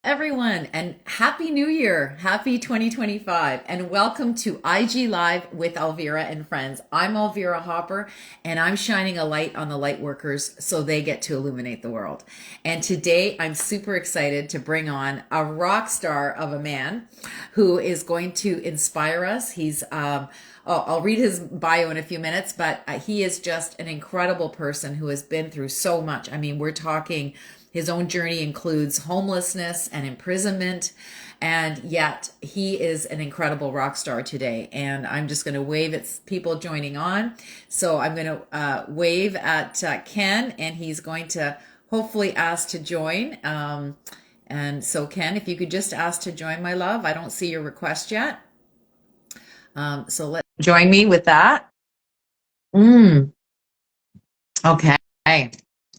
everyone, and Happy New Year. Happy 2025, and welcome to IG Live with Elvira and friends. I'm Elvira Hopper, and I'm shining a light on the light workers so they get to illuminate the world. And today I'm super excited to bring on a rock star of a man who is going to inspire us. I'll read his bio in a few minutes, but he is just an incredible person who has been through so much. I mean, we're talking his own journey includes homelessness and imprisonment, and yet he is an incredible rock star today. And I'm just going to wave at people joining on. So I'm going to wave at Ken, and he's going to hopefully ask to join. And so, Ken, if you could just ask to join, my love. I don't see your request yet. So let's join me with that. Okay.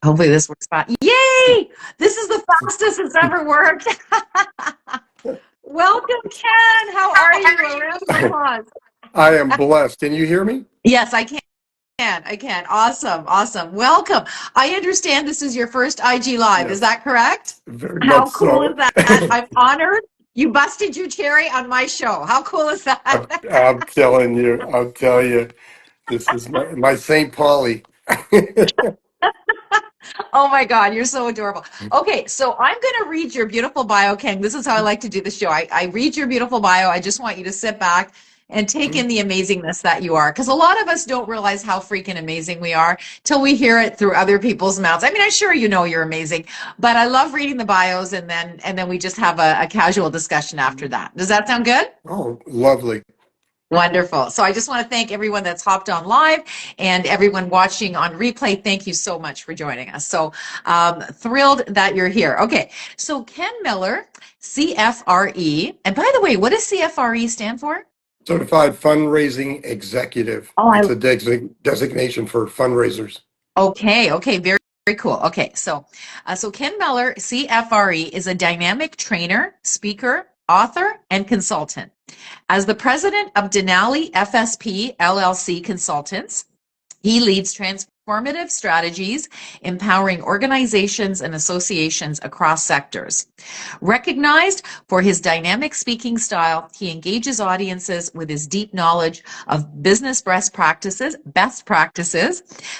Hopefully this works fine. Yay! This is the fastest it's ever worked. Welcome, Ken. How are you? A round of applause. I am blessed. Can you hear me? Yes, I can. I can. Awesome. Awesome. Welcome. I understand this is your first IG Live. Yes. Is that correct? Very How much cool so. is that? I'm honored. You busted your cherry on my show. How cool is that? I'm telling you, I'll tell you, this is my St. Pauli. Oh my God, you're so adorable. Okay, so I'm going to read your beautiful bio, Ken. This is how I like to do the show. I read your beautiful bio. I just want you to sit back and take in the amazingness that you are. Because a lot of us don't realize how freaking amazing we are till we hear it through other people's mouths. I mean, I'm sure you know you're amazing, but I love reading the bios and then we just have a casual discussion after that. Does that sound good? Oh, lovely. Wonderful. So I just want to thank everyone that's hopped on live and everyone watching on replay. Thank you so much for joining us. So thrilled that you're here. Okay. So Ken Miller, CFRE. And by the way, what does CFRE stand for? Certified Fundraising Executive. Oh, It's a designation for fundraisers. Okay. Very, very cool. Okay. So Ken Miller, CFRE, is a dynamic trainer, speaker, author, and consultant. As the president of Denali FSP LLC Consultants, he leads transformative strategies, empowering organizations and associations across sectors. Recognized for his dynamic speaking style, he engages audiences with his deep knowledge of business best practices,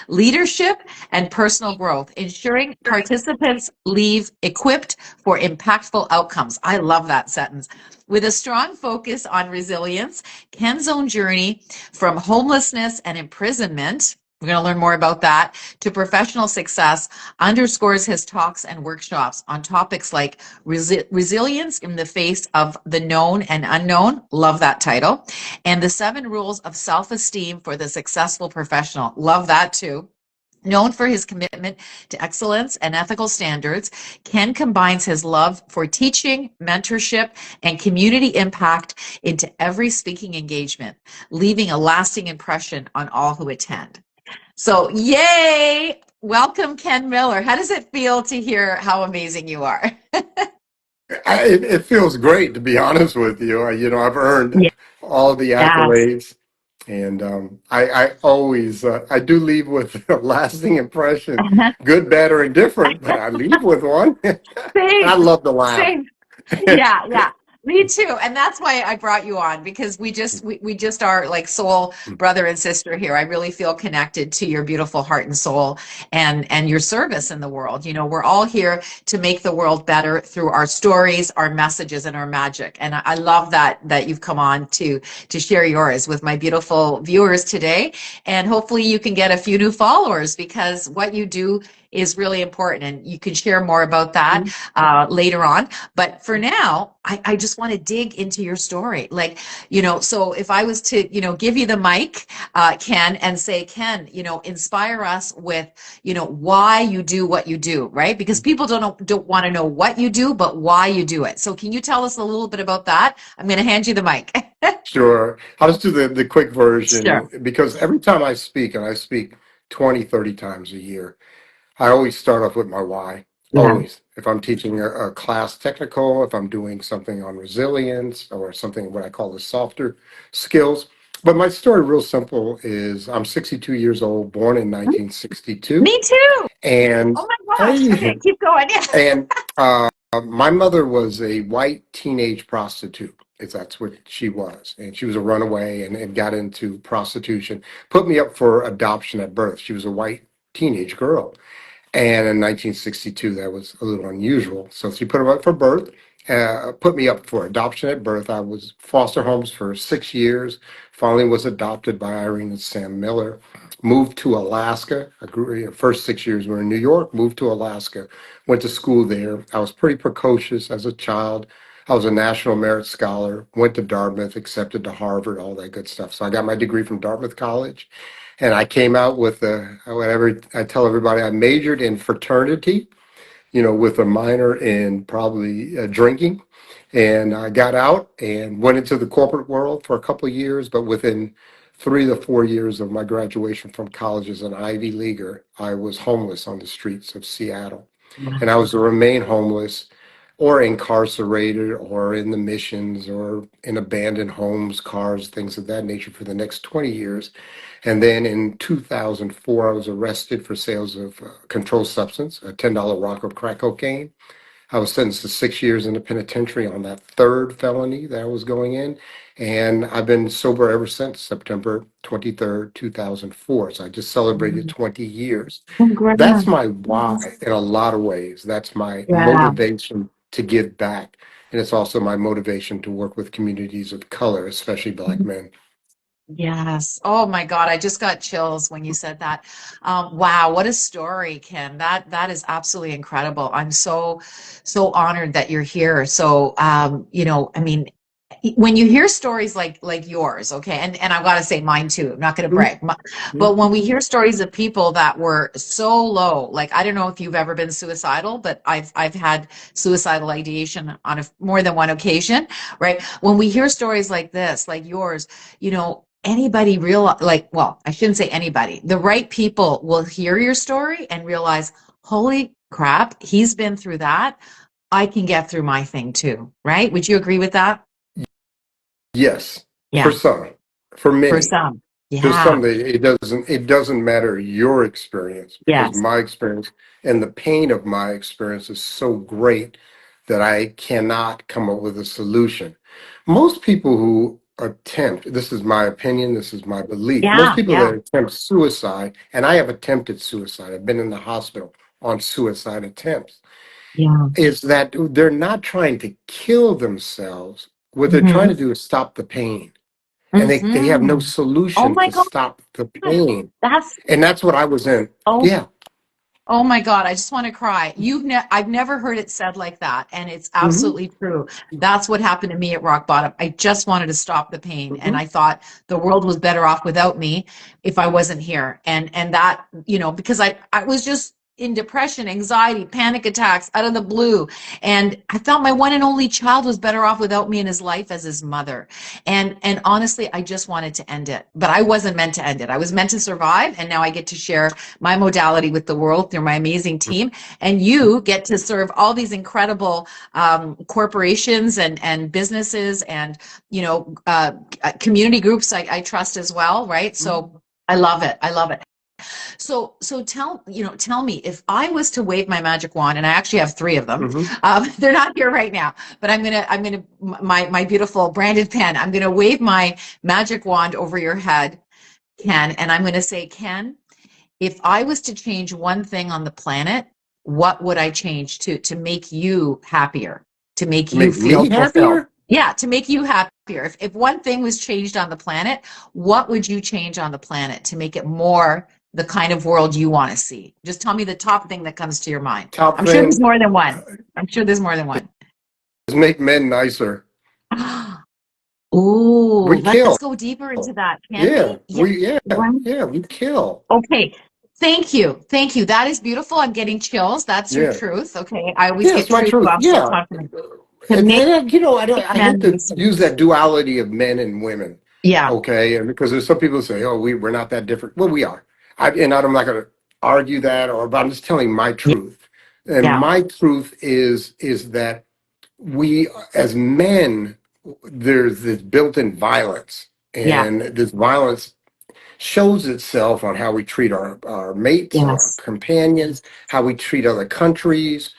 leadership, and personal growth, ensuring participants leave equipped for impactful outcomes. I love that sentence. With a strong focus on resilience, Ken's own journey from homelessness and imprisonment, we're going to learn more about that, to professional success underscores his talks and workshops on topics like resilience in the face of the known and unknown. Love that title. And the 7 rules of self-esteem for the successful professional. Love that too. Known for his commitment to excellence and ethical standards, Ken combines his love for teaching, mentorship, and community impact into every speaking engagement, leaving a lasting impression on all who attend. So, yay! Welcome, Ken Miller. How does it feel to hear how amazing you are? It feels great, to be honest with you. I've earned all the Yes. accolades. And I always, I do leave with a lasting impression, good, bad, or indifferent, but I leave with one. I Same. love to laugh. Same. Yeah. Me too. And that's why I brought you on, because we just are like soul brother and sister here. I really feel connected to your beautiful heart and soul and your service in the world. You know, we're all here to make the world better through our stories, our messages, and our magic. And I love that you've come on to share yours with my beautiful viewers today. And hopefully you can get a few new followers, because what you do is really important, and you can share more about that later on. But for now, I just want to dig into your story. Like, so if I was to, give you the mic, Ken, and say, Ken, inspire us with, why you do what you do, right? Because people don't want to know what you do, but why you do it. So can you tell us a little bit about that? I'm going to hand you the mic. Sure. I'll just do the quick version, Sure. because every time I speak, and I speak 20, 30 times a year, I always start off with my why. Yeah. Always. If I'm teaching a class technical, if I'm doing something on resilience or something what I call the softer skills. But my story, real simple, is I'm 62 years old, born in 1962. Me too. And Oh my gosh. Okay, keep going. Yeah. and My mother was a white teenage prostitute, if that's what she was. And she was a runaway and got into prostitution, put me up for adoption at birth. She was a white teenage girl. And in 1962, that was a little unusual. So she put him up for birth, put me up for adoption at birth. I was foster homes for 6 years. Finally, was adopted by Irene and Sam Miller. Moved to Alaska. I grew. First 6 years were in New York. Moved to Alaska. Went to school there. I was pretty precocious as a child. I was a National Merit Scholar. Went to Dartmouth. Accepted to Harvard. All that good stuff. So I got my degree from Dartmouth College. And I came out with whatever I tell everybody, I majored in fraternity, with a minor in probably drinking. And I got out and went into the corporate world for a couple of years, but within 3 to 4 years of my graduation from college as an Ivy Leaguer, I was homeless on the streets of Seattle. And I was to remain homeless or incarcerated or in the missions or in abandoned homes, cars, things of that nature for the next 20 years. And then in 2004, I was arrested for sales of controlled substance, a $10 rock of crack cocaine. I was sentenced to 6 years in the penitentiary on that third felony that I was going in. And I've been sober ever since September 23rd, 2004. So I just celebrated 20 years. That's Congrats. my why in a lot of ways. That's my Yeah. motivation to give back. And it's also my motivation to work with communities of color, especially Black men. Yes. Oh my God, I just got chills when you said that. Wow, what a story, Ken. That is absolutely incredible. I'm so honored that you're here. So, I mean, when you hear stories like yours, okay, and I've got to say mine too. I'm not going to brag, but when we hear stories of people that were so low, like I don't know if you've ever been suicidal, but I've had suicidal ideation on more than one occasion, right? When we hear stories like this, like yours, anybody real like, well, I shouldn't say anybody. The right people will hear your story and realize, holy crap, he's been through that. I can get through my thing too, right? Would you agree with that? Yes, for Yeah, some, for for many. some. There's Yeah. some that it doesn't matter your experience because Yes. my experience and the pain of my experience is so great that I cannot come up with a solution. Most people who attempt, this is my opinion, this is my belief, most Yeah. people Yeah. that attempt suicide, and I have attempted suicide, I've been in the hospital on suicide attempts, Yeah. is that they're not trying to kill themselves. What they're trying Hmm. to do is stop the pain, and they have no Hmm. Oh solution my to God. stop the pain. That's And that's what I was in. oh Yeah. Oh my God, I just want to cry. I've never heard it said like that, and it's Hmm. absolutely true. That's what happened to me at rock bottom. I just wanted to stop the pain, and Hmm. I thought the world was better off without me if I wasn't here. And that, because I was just in depression, anxiety, panic attacks out of the blue, and I thought my one and only child was better off without me in his life as his mother. And honestly, I just wanted to end it, but I wasn't meant to end it. I was meant to survive, and now I get to share my modality with the world through my amazing team. And you get to serve all these incredible corporations and businesses and, community groups I trust as well, right? So I love it. I love it. So tell me if I was to wave my magic wand, and I actually have three of them. Hmm. They're not here right now, but I'm gonna my beautiful branded pen. I'm gonna wave my magic wand over your head, Ken, and I'm gonna say, Ken, if I was to change one thing on the planet, what would I change to make you happier, to make To you make feel me fulfilled? happier? Yeah, to make you happier. If one thing was changed on the planet, what would you change on the planet to make it more the kind of world you want to see? Just tell me the top thing that comes to your mind. Top I'm sure there's thing more than one. I'm sure there's more than one. is make men nicer. Ooh, We let's kill. go deeper into that, can Yeah. we? Yeah. Right. Yeah, we kill. Okay. Thank you. Thank you. That is beautiful. I'm getting chills. That's your Yeah. truth. Okay. I always Yeah, get it's my truth, truth. love, Yeah. self-confidence. To make I hate men to nicer. use that duality of men and women. Yeah. Okay. And because there's some people who say, oh, we're not that different. Well, we are. I'm not going to argue that, but I'm just telling my truth. And Yeah. my truth is that we as men, there's this built-in violence, Yeah. and this violence shows itself on how we treat our mates, our Yes. companions, how we treat other countries.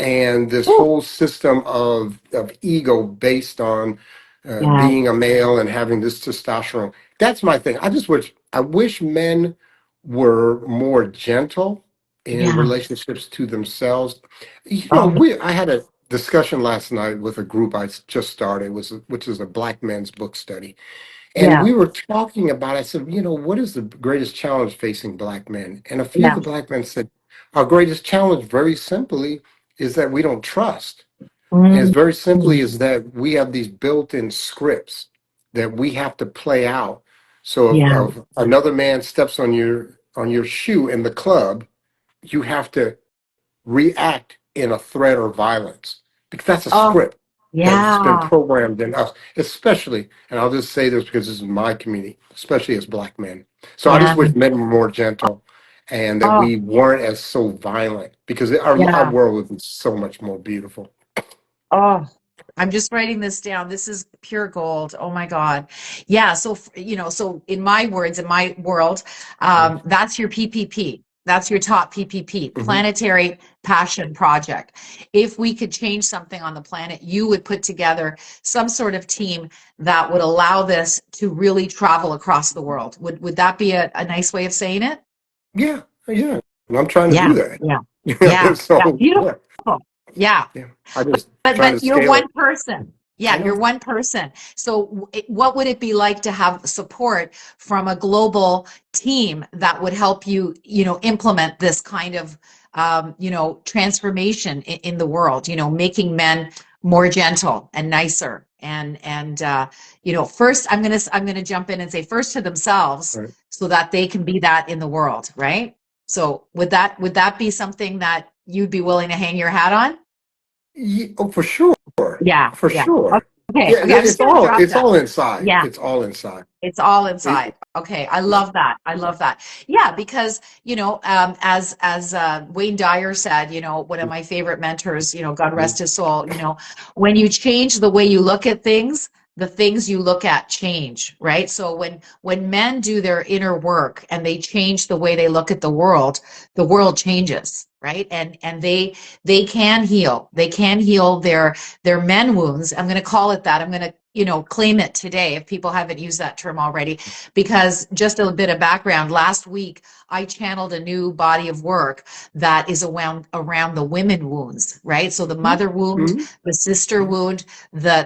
and this Ooh, whole system of ego based on yeah, being a male and having this testosterone. That's my thing. I wish men were more gentle in yeah. relationships to themselves. Oh, I had a discussion last night with a group I just started, which is a black men's book study. And yeah, we were talking about, I said, what is the greatest challenge facing black men? And a few of yeah. the black men said, our greatest challenge, very simply, is that we don't trust. And it's Mm, very simply is that we have these built-in scripts that we have to play out. So yeah. if another man steps on your shoe in the club, you have to react in a threat or violence because that's a Oh, script that's been yeah, programmed in us, especially, and I'll just say this because this is my community, especially as black men. So I yeah. just wish men were more gentle and that Oh, we weren't as so violent because our yeah. world would be so much more beautiful. Oh, I'm just writing this down. This is pure gold. Oh my God. Yeah. So, so in my words, in my world, that's your PPP. That's your top PPP, Mhm. Planetary Passion Project. If we could change something on the planet, you would put together some sort of team that would allow this to really travel across the world. Would that be a nice way of saying it? Yeah, yeah. And I'm trying to do Yeah. that. Yeah. Yeah. Yeah. So Beautiful. yeah, Yeah. yeah. I just trying But to you're scale one it. person. I Yeah, know. you're one person. So what would it be like to have support from a global team that would help you, implement this kind of, transformation in the world, making men more gentle and nicer and first I'm gonna jump in and say first to themselves Right. so that they can be that in the world, right? So would that be something that you'd be willing to hang your hat on? Oh, for sure. Yeah, For yeah. sure. Okay, Yeah, okay. I'm just gonna drop it's that. all inside. Yeah, It's all inside. it's all It, inside. Okay, I yeah. love that. I love that. Yeah, because as Wayne Dyer said, one of my favorite mentors, God Mhm. rest his soul, when you change the way you look at things, the things you look at change, right? So when men do their inner work and they change the way they look at the world changes, right? And they can heal. They can heal their men wounds. I'm going to call it that. I'm going to claim it today if people haven't used that term already, because just a bit of background. Last week, I channeled a new body of work that is around the women wounds, right? So the mother wound, Mhm. the sister Mhm. wound,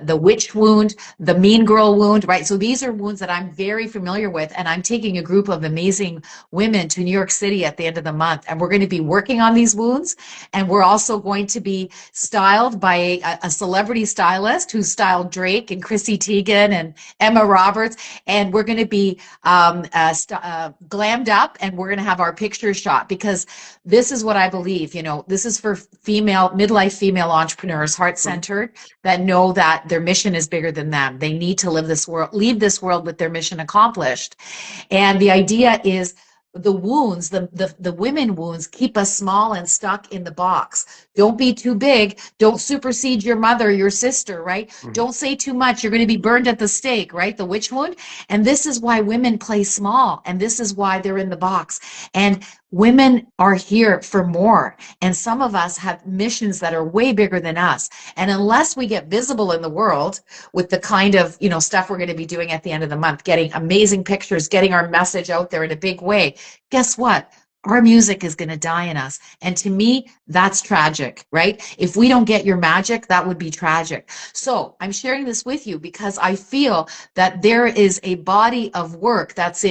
the witch wound, the mean girl wound, right? So these are wounds that I'm very familiar with, and I'm taking a group of amazing women to New York City at the end of the month, and we're going to be working on these wounds, and we're also going to be styled by a celebrity stylist who styled Drake and Chrissy Teigen and Emma Roberts. And we're going to be glammed up and we're going to have our pictures shot because this is what I believe. This is for midlife female entrepreneurs, heart Mhm. centered, that know that their mission is bigger than them. They need to leave this world with their mission accomplished. And the idea is the wounds, the women wounds keep us small and stuck in the box. Don't be too big. Don't supersede your mother, your sister, right? Mhm. Don't say too much. You're going to be burned at the stake, right? The witch wound. And this is why women play small. And this is why they're in the box. And women are here for more. And some of us have missions that are way bigger than us. And unless we get visible in the world, with the kind of stuff we're going to be doing at the end of the month, getting amazing pictures, getting our message out there in a big way, guess what? Our music is going to die in us. And to me, that's tragic, right? If we don't get your magic, that would be tragic. So I'm sharing this with you because I feel that there is a body of work that's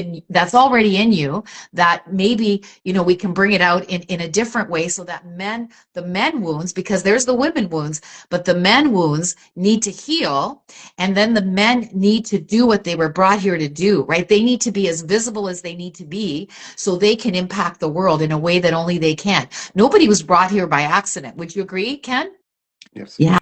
already in you, that maybe, we can bring it out in a different way so that the men wounds, because there's the women wounds, but the men wounds need to heal. And then the men need to do what they were brought here to do, right? They need to be as visible as they need to be so they can impact the world in a way that only they can. Nobody was brought here by accident. Would you agree, Ken? Yes. Yeah.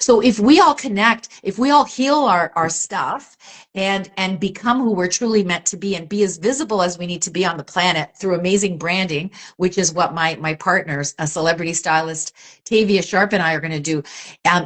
So if we all connect, if we all heal our stuff and become who we're truly meant to be and be as visible as we need to be on the planet through amazing branding, which is what my partners, a celebrity stylist, Tavia Sharp, and I are going to do.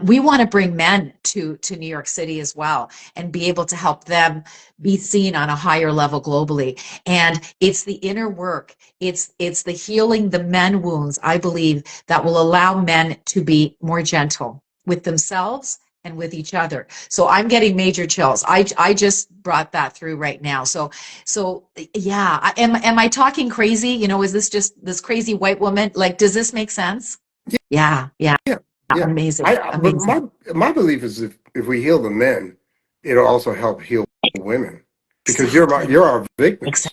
We want to bring men to New York City as well and be able to help them be seen on a higher level globally. And it's the inner work. It's the healing the men wounds, I believe, that will allow men to be more gentle with themselves and with each other. So I'm getting major chills. I just brought that through right now. So yeah, am I talking crazy? You know, is this just this crazy white woman? Like, does this make sense? Yeah, yeah, Yeah, yeah. amazing, But amazing. my belief is if we heal the men, it'll also help heal women because Exactly, you're our victims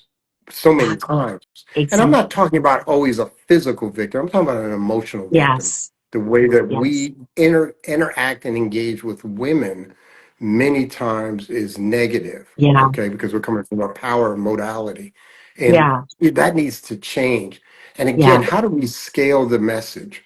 so many exactly, times. And I'm exactly. not talking about always a physical victim. I'm talking about an emotional victim. Yes, The way that yes, we interact and engage with women many times is negative, yeah, okay, because we're coming from a power modality. And yeah, that needs to change. And yeah, again, how do we scale the message?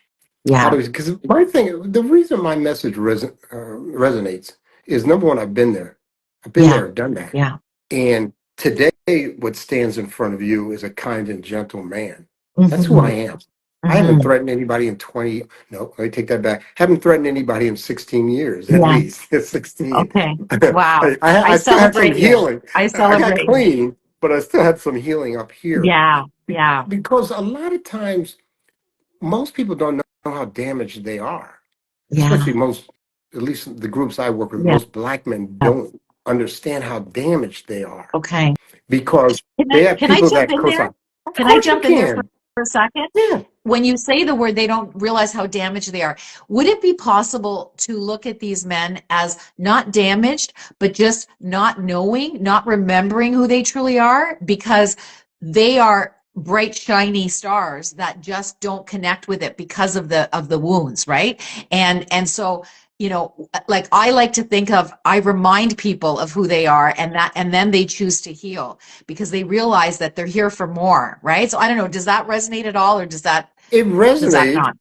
How yeah, do we, because my thing, the reason my message resonates is number one, I've been there. I've been yeah, there, done that. yeah. And today, what stands in front of you is a kind and gentle man. That's who I Hmm. am. I haven't Hmm. threatened anybody in 20, no, let me take that back. Haven't threatened anybody in 16 years, at Yeah. least. 16. Okay. I, Wow. I, I I still had some celebrate you. healing. I I got celebrate you. clean, but I still had some healing up here. Yeah, yeah, Because a lot of times, most people don't know how damaged they are, yeah, especially most, at least the groups I work with, yeah. most black men don't understand how damaged they are Okay. because Can they I have can I people jump that in there? co-sign. Of Can I course you jump in there can. for a second? Yeah. When you say the word, they don't realize how damaged they are. Would it be possible to look at these men as not damaged, but just not knowing, not remembering who they truly are because they are bright, shiny stars that just don't connect with it because of the wounds, right? And so, you know, like I like to think of, I remind people of who they are and then they choose to heal because they realize that they're here for more, right? So I don't know, does that resonate at all or It does that resonates. not?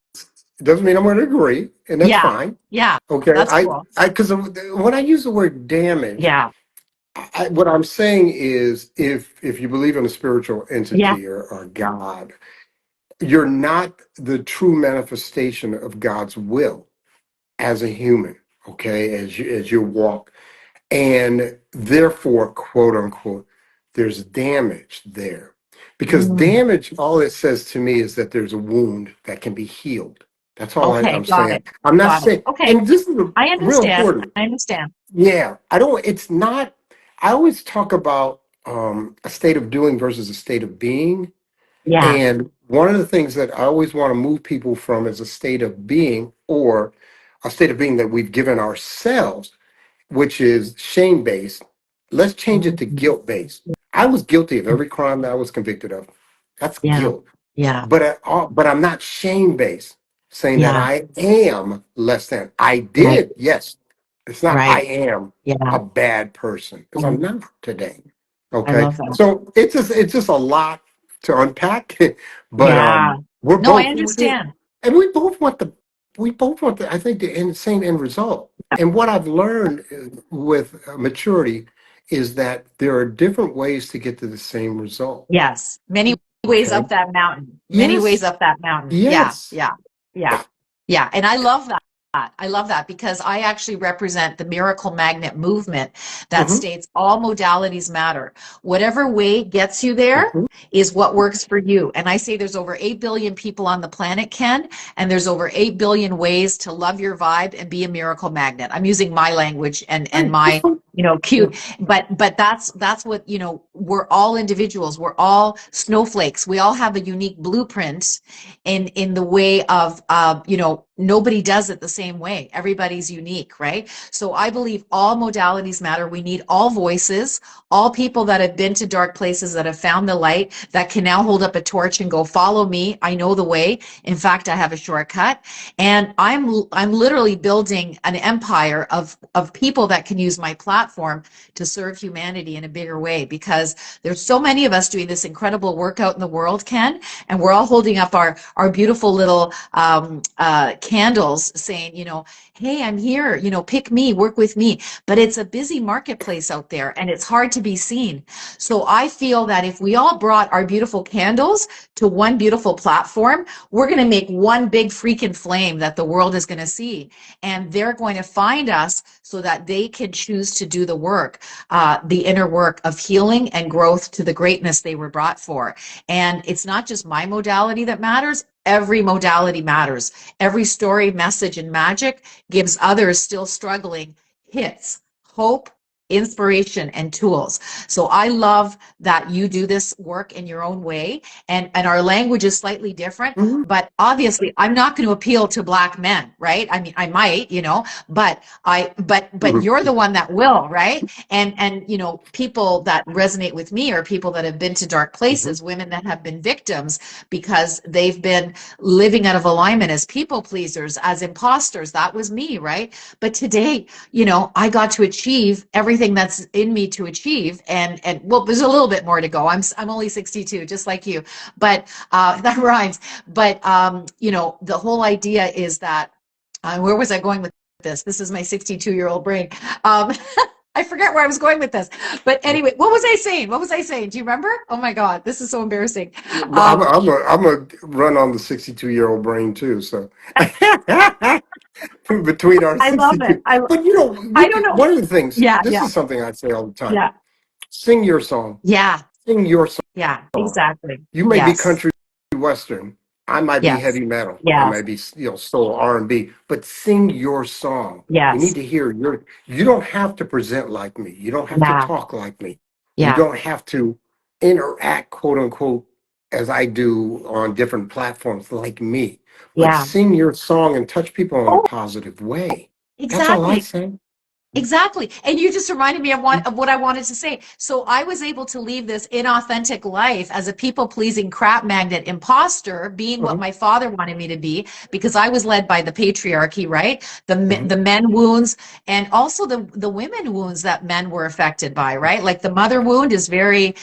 Doesn't mean I'm going to agree, and that's Yeah. fine. Yeah. Okay. That's cool. Because when I use the word damage, Yeah. what I'm saying is if you believe in a spiritual Yeah. entity or God, you're not the true manifestation of God's will as a human, okay, as you walk. And therefore, quote unquote, there's damage there. Because Mm. damage, all it says to me is that there's a wound that can be healed. That's all Okay. I'm Got saying. it. I'm not Got it. saying, Okay. and this is I real understand. important. I understand. Yeah, I don't, it's not, I always talk about a state of doing versus a state of being. Yeah. And one of the things that I always want to move people from is a state of being or a state of being that we've given ourselves, which is shame based. Let's change it to Mhm. guilt based. I was guilty of every crime that I was convicted of. That's Yeah. guilt. Yeah. But I'm not shame based, saying that Yeah. I am less than. I Right. did, yes. It's not I Right. am Yeah. a bad person because I'm Mm. not today. I Okay, love that. so it's just a lot to unpack, but Yeah. we're No, I both understand. and we both want the I think the same end result. And what I've learned with maturity is that there are different ways to get to the same result. Yes. Many ways Okay. up that mountain. Many ways Yes. up that mountain. Yeah. Yes. Yeah. Yeah. Yeah. And I love that. I love that because I actually represent the miracle magnet movement that Hmm. states all modalities matter. Whatever way gets you there Hmm. is what works for you. And I say there's over 8 billion people on the planet, Ken, and there's over 8 billion ways to love your vibe and be a miracle magnet. I'm using my language and Right. That's my, fine. Yeah. cute, but that's what, we're all individuals. We're all snowflakes. We all have a unique blueprint in the way of nobody does it the same way. Everybody's unique, right? So I believe all modalities matter. We need all voices, all people that have been to dark places, that have found the light, that can now hold up a torch and go, follow me, I know the way. In fact, I have a shortcut. And I'm literally building an empire of people that can use my platform to serve humanity in a bigger way because because there's so many of us doing this incredible work out in the world, Ken, and we're all holding up our beautiful little candles saying, hey, I'm here, pick me, work with me. But it's a busy marketplace out there and it's hard to be seen. So I feel that if we all brought our beautiful candles to one beautiful platform, we're going to make one big freaking flame that the world is going to see. And they're going to find us so that they can choose to do the work, the inner work of healing and growth to the greatness they were brought for. And it's not just my modality that matters. Every modality matters. Every story, message, and magic gives others still struggling hits, hope, inspiration, and tools. So I love that you do this work in your own way, and our language is slightly different, Mhm. but obviously I'm not going to appeal to Black men, right? I mean, I might, but Mhm. you're the one that will, right? And people that resonate with me are people that have been to dark Mhm. places, women that have been victims because they've been living out of alignment as people pleasers, as imposters. That was me, right? But today, I got to achieve everything that's in me to achieve. And well, there's a little bit more to go. I'm only 62, just like you, but that rhymes. But the whole idea is that, where was I going with this? This is my 62-year-old brain. Um, I forget where I was going with this. But anyway, what was I saying? What was I saying? Do you remember? Oh my God, this is so embarrassing. Well, Um, I'm a run on the 62-year-old brain too. So between our I love it. 62, but I don't know. one of the things, Yeah, this yeah, is something I say all the time. yeah, Sing your song. yeah, Sing your yeah, song. exactly. You may be Yes, country western. I might be yes, heavy metal. I yes, might be soul R&B, but sing your song. We need yes. to hear you don't have to present like me. You don't have to Yeah, talk like me. You yeah, don't have to interact, quote unquote, as I do on different platforms like me. But yeah. sing your song and touch people in a Oh, positive way. That's all I exactly. say. Exactly. And you just reminded me of what I wanted to say. So I was able to leave this inauthentic life as a people-pleasing crap magnet imposter, being what Mhm, my father wanted me to be, because I was led by the patriarchy, right? mhm, The men wounds and also the women wounds that men were affected by, right? Like the mother wound is very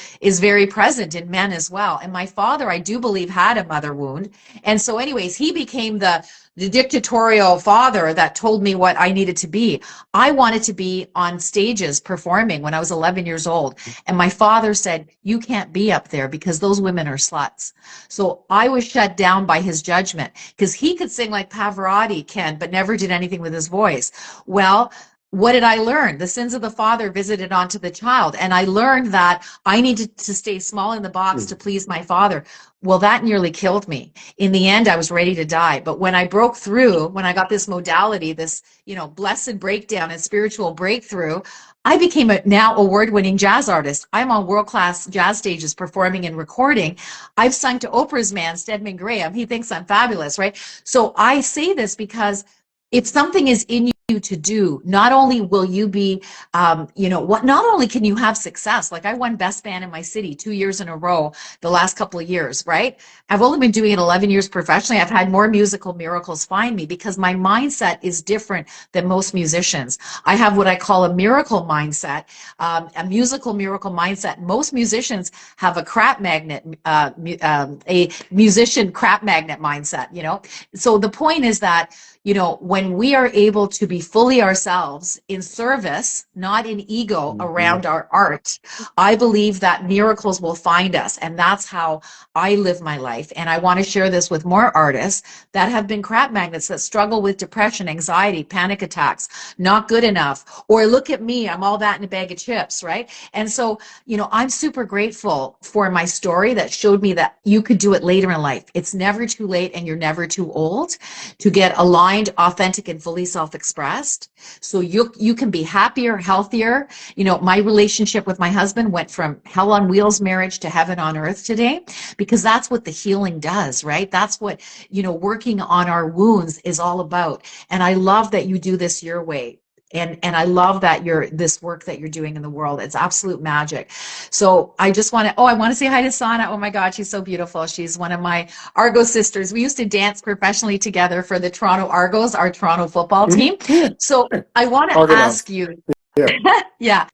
present in men as well. And my father, I do believe, had a mother wound. And so anyways, he became the dictatorial father that told me what I needed to be. I wanted to be on stages performing when I was 11 years old. And my father said, you can't be up there because those women are sluts. So I was shut down by his judgment because he could sing like Pavarotti can, but never did anything with his voice. Well, what did I learn? The sins of the father visited onto the child. And I learned that I needed to stay small in the box to mhm, please my father. Well, that nearly killed me. In the end, I was ready to die. But when I broke through, when I got this modality, this, blessed breakdown and spiritual breakthrough, I became a now award-winning jazz artist. I'm on world-class jazz stages performing and recording. I've sung to Oprah's man, Stedman Graham. He thinks I'm fabulous, right? So I say this because if something is in you to do, not only will you be, not only can you have success, like I won best band in my city 2 years in a row, the last couple of years, right? I've only been doing it 11 years professionally. I've had more musical miracles find me because my mindset is different than most musicians. I have what I call a miracle mindset, a musical miracle mindset. Most musicians have a crap magnet, a musician crap magnet mindset. So the point is that when we are able to be fully ourselves in service, not in ego mhm, around our art, I believe that miracles will find us. And that's how I live my life. And I want to share this with more artists that have been crap magnets that struggle with depression, anxiety, panic attacks, not good enough, or look at me, I'm all that in a bag of chips, right? And so, I'm super grateful for my story that showed me that you could do it later in life. It's never too late and you're never too old to get aligned, authentic, and fully self-expressed. So you can be happier, healthier. My relationship with my husband went from hell on wheels marriage to heaven on earth today, because that's what the healing does, right? That's what, working on our wounds is all about. And I love that you do this your way. And I love that this work that you're doing in the world. It's absolute magic. So I want to say hi to Sana. Oh my God, she's so beautiful. She's one of my Argo sisters. We used to dance professionally together for the Toronto Argos, our Toronto football mhm. team. Yeah, So I want to ask organized. you, Yeah. yeah,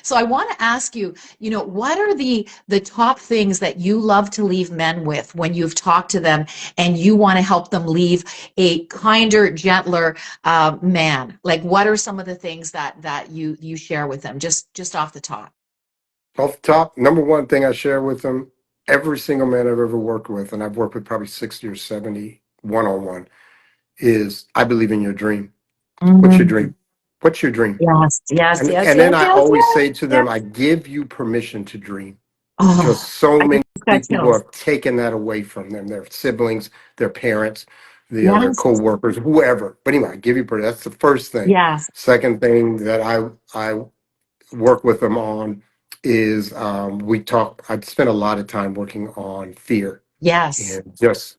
So I want to ask you, what are the top things that you love to leave men with when you've talked to them and you want to help them leave a kinder, gentler man? Like, what are some of the things that you share with them, just off the top? Off the top, number one thing I share with them, every single man I've ever worked with, and I've worked with probably 60 or 70 one-on-one, is I believe in your dream. What's your Mhm. dream? What's your dream? Yes, yes, And yes, then yes, I yes, always yes, say to them, I yes. give you permission to dream, because Oh, so I many just got people chills. have taken that away from them, their siblings, their parents, their Yes, co-workers, whoever. But anyway, I give you permission. That's the first thing. yes, Second thing that I work with them on is we talk. I spend a lot of time working on fear yes. and just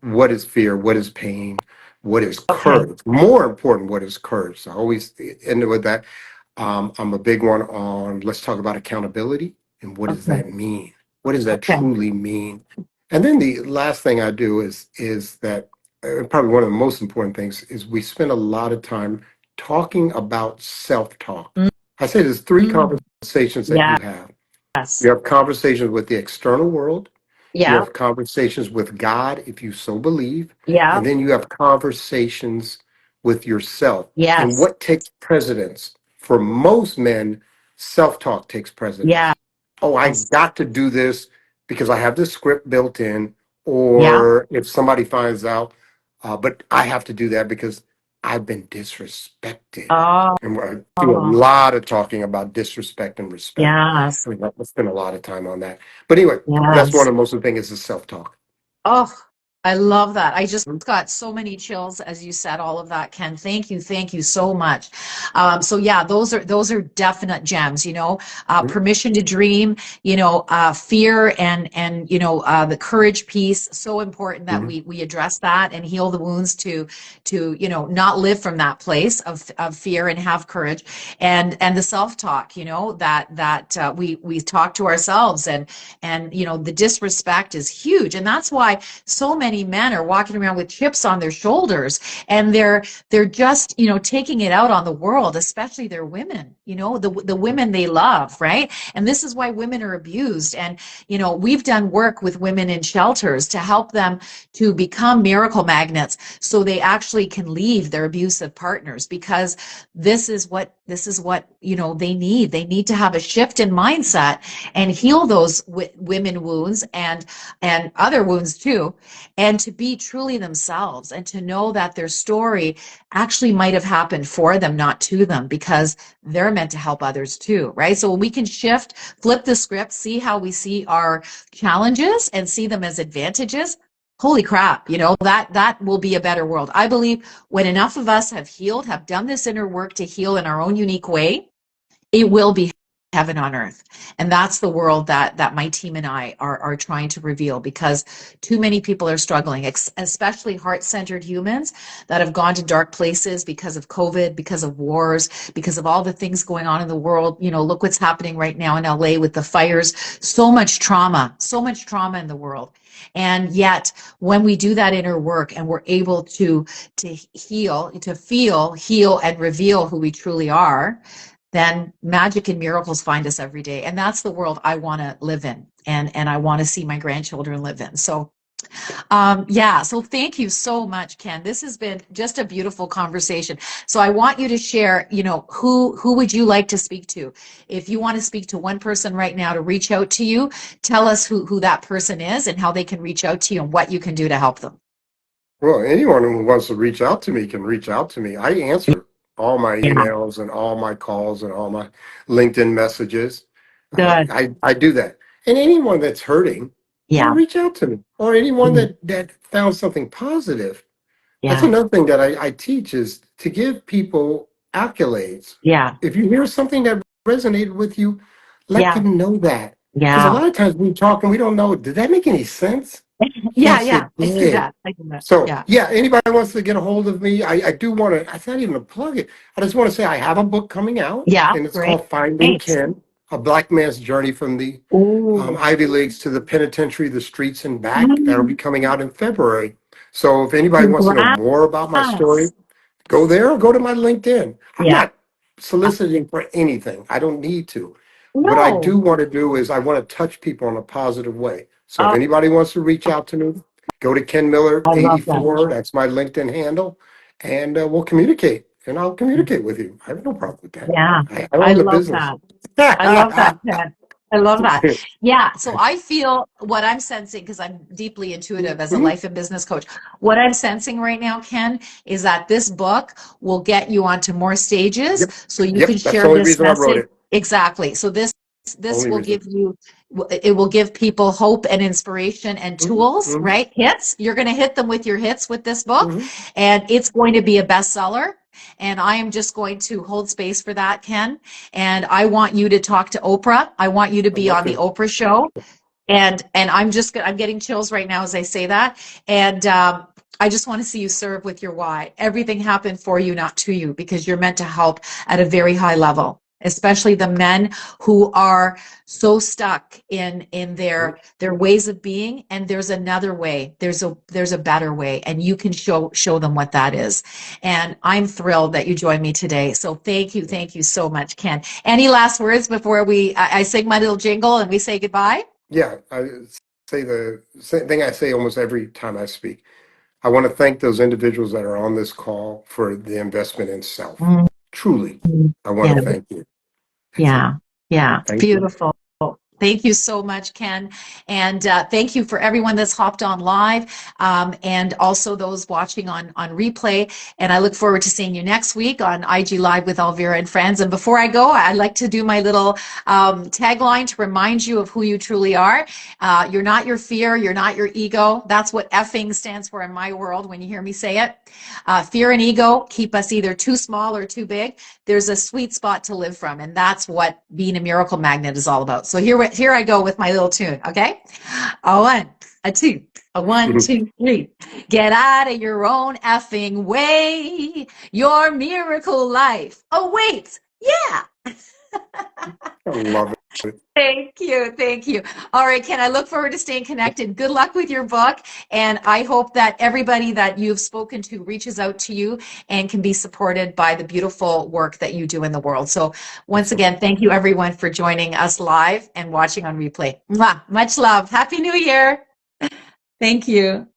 what is fear, what is pain, what is Okay, courage. More important, what is courage. So I always end with that. I'm a big one on let's talk about accountability and what does okay, that mean? What does that okay, truly mean? And then the last thing I do is that probably one of the most important things is we spend a lot of time talking about self-talk. I say there's three mm, conversations that you yes, have. You have conversations with the external world, you yeah, have conversations with God, if you so believe, yeah, and then you have conversations with yourself. And yes, what takes precedence? For most men, self talk takes precedence. yes, Oh, I got to do this because I have this script built in, yeah. or if somebody finds out, but I have to do that because I've been disrespected. Oh, And I do a lot of talking about disrespect and respect. yes, I mean, I spend a lot of time on that. But anyway, that's one yes. of the most important things is self-talk. Oh, I love that. I just got so many chills as you said all of that, Ken. Thank you so much. So yeah, those are definite gems. Mhm. Permission to dream. Fear and the courage piece. So important that Mhm. we address that and heal the wounds to not live from that place of fear and have courage and the self talk. That we talk to ourselves and the disrespect is huge, and that's why so many men are walking around with chips on their shoulders, and they're just taking it out on the world, especially their women, the women they love, right? And this is why women are abused. And we've done work with women in shelters to help them to become miracle magnets so they actually can leave their abusive partners, because this is what they need to have a shift in mindset and heal those women wounds and other wounds too, and to be truly themselves and to know that their story actually might have happened for them, not to them, because they're meant to help others too, right? So when we can shift, flip the script, see how we see our challenges and see them as advantages, holy crap, that will be a better world. I believe when enough of us have healed, have done this inner work to heal in our own unique way, it will be heaven on earth. And that's the world that my team and I are trying to reveal, because too many people are struggling, especially heart-centered humans that have gone to dark places because of COVID, because of wars, because of all the things going on in the world. Look what's happening right now in LA with the fires. So much trauma in the world. And yet when we do that inner work and we're able to heal, to feel, heal, and reveal who we truly are, then magic and miracles find us every day. And that's the world I want to live in, and I want to see my grandchildren live in. So yeah, so thank you so much, Ken. This has been just a beautiful conversation. So I want you to share, who would you like to speak to? If you want to speak to one person right now to reach out to you, tell us who that person is and how they can reach out to you and what you can do to help them. Well, anyone who wants to reach out to me can reach out to me. I answer all my Yeah, emails and all my calls and all my LinkedIn messages. good. I do that. And anyone that's hurting, Yeah, reach out to me. Or anyone mm, that found something positive. That's yeah, another thing that I teach is to give people accolades. yeah, If you hear something that resonated with you, let yeah, them know that. Because a yeah, lot of times we talk and we don't know, did that make any sense? yeah, Yes, yeah. it I do did. that. I do that. So Yeah, yeah, anybody wants to get a hold of me, I do want to, it's not even a plug it. I just want to say I have a book coming out yeah. and it's Great. called Finding Great. Ken, A Black Man's Journey from the Oh, Ivy Leagues to the penitentiary, the streets and back. That'll be coming out in February. So if anybody wants to know congrats. more about my story, go there or go to my LinkedIn. I'm Yeah. not soliciting for anything. I don't need to. What I No. do want to do is I want to touch people in a positive way. So if Oh, anybody wants to reach out to me, go to Ken Miller I love that. 84. That's my LinkedIn handle, and we'll communicate. And I'll communicate with you. I have no problem with that. Yeah, I I own the love business. that. I love that, Ken. I love that. Yeah. So I feel what I'm sensing, because I'm deeply intuitive as a Mhm. life and business coach. What I'm sensing right now, Ken, is that this book will get you onto more stages Yep. so you can Yep. That's share the only this reason I wrote message. it. Exactly. So this Only will reason. give you, it will give people hope and inspiration and Hmm. tools, Hmm. right? Hits. You're going to hit them with your hits with this book, Hmm. and it's going to be a bestseller. And I am just going to hold space for that, Ken. And I want you to talk to Oprah. I want you to I'd be love on the to. Oprah show. And I'm getting chills right now as I say that. And I just want to see you serve with your why. Everything happened for you, not to you, because you're meant to help at a very high level, especially the men who are so stuck in their ways of being. And there's another way. There's a better way, and you can show them what that is. And I'm thrilled that you joined me today. So thank you so much, Ken. Any last words before I sing my little jingle and we say goodbye? Yeah, I say the same thing I say almost every time I speak. I want to thank those individuals that are on this call for the investment in self. Truly, Mhm. I want Yeah, to thank you. That's it. yeah, yeah. Thank you. Beautiful. Thank you so much, Ken. And thank you for everyone that's hopped on live, and also those watching on replay. And I look forward to seeing you next week on IG Live with Elvira and Friends. And before I go, I'd like to do my little tagline to remind you of who you truly are. You're not your fear. You're not your ego. That's what effing stands for in my world when you hear me say it. Fear and ego keep us either too small or too big. There's a sweet spot to live from, and that's what being a miracle magnet is all about. So here I go with my little tune. Okay, a one, a two, a one, two, three. Get out of your own effing way. Your miracle life awaits. Yeah. I love it. Thank you. Thank you. All right, Ken, I look forward to staying connected. Good luck with your book. And I hope that everybody that you've spoken to reaches out to you and can be supported by the beautiful work that you do in the world. So, once Awesome. again, thank you everyone for joining us live and watching on replay. Mwah. Much love. Happy New Year. Thank you.